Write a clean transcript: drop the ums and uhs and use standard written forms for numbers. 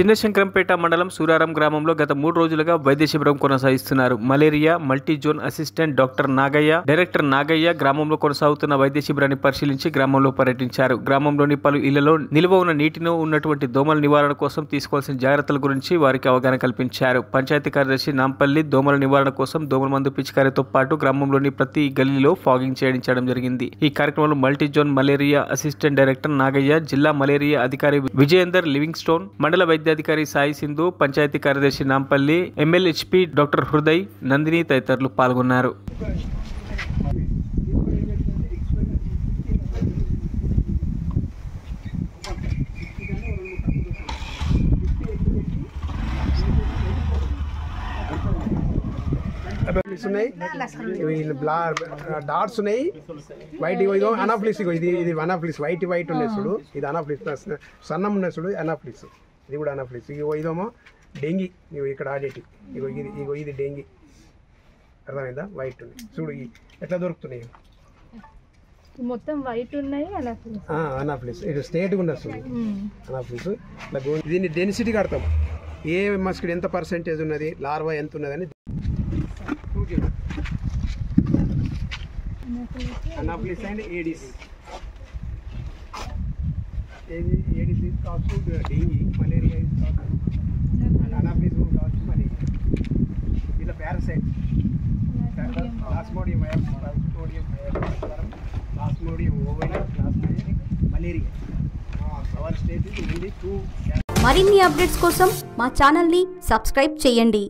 చిన్నశంకరంపేట మండలం సూరారం గ్రామంలో గత 3 రోజులుగా వైద్య శిబిరం కొనసాగిస్తున్నారు. Malaria multi zone assistant doctor Nagaiah, director Nagaiah గ్రామంలో కొనసాగుతున్న వైద్య శిబిరాన్ని పరిశీలించి గ్రామంలో పర్యటించారు. గ్రామంలోని పలు ఇళ్లలో నిల్వ ఉన్న నీటిలో ఉన్నటువంటి దోమల నివారణ కోసం తీసుకోవాల్సిన జాగ్రత్తల గురించి వారికి అవగాహన కల్పించారు. పంచాయతీ కార్యదర్శి నాంపల్లి దోమల నివారణ కోసం దోమల మందు పిచికారీతో పాటు గ్రామంలోని ప్రతి గల్లీలో ఫాగింగ్ చేయించడం జరిగింది. ఈ కార్యక్రమంలో multi zone malaria assistant director Nagaiah, జిల్లా మలేరియా అధికారి విజయేందర్ లివింగ్ స్టోన్, మండల వైద్యాధికారి సాయి సింధు, పంచాయతీ కార్యదర్శి నాంపల్లి, MLHP డాక్టర్ హృదయ్, నందిని తదితరులు పాల్గొన్నారు. డాట్స్ ఉన్నాయి వైట్, ఇగో అనాఫ్లిస్, ఇది అనాఫ్లిస్ వైట్ ఉన్నాయి చూడు, ఇది అనాఫ్లిస్. సన్నం ఉన్నాయి చూడు అనాఫ్లిస్, ఇది కూడా అనాఫ్లిస్. ఇదేమో డెంగీ, ఇక్కడ ఆడేటి, ఇది డెంగీ. అర్థమైందా? వైట్ ఉన్నాయి చూడు, ఎట్లా దొరుకుతున్నాయి మొత్తం వైట్ ఉన్నాయి. అనాఫ్లిస్ ఇది స్ట్రేట్గా ఉన్నది చూడు అనాఫ్లిస్. దీన్ని డెన్సిటీ కడతాం, ఏ మస్కిడ్ ఎంత పర్సెంటేజ్ ఉన్నది, లార్వా ఎంత ఉన్నదని. Anopheles and Aedes. Aedes is caused to dengue, malaria is caused, and Anopheles is caused to malaria. These are parasites. Plasmodium virus, Plasmodium ovale, Plasmodium malaria. Our state is only 2. మరిన్ని updates కోసం మా ఛానల్ని subscribe చేయండి.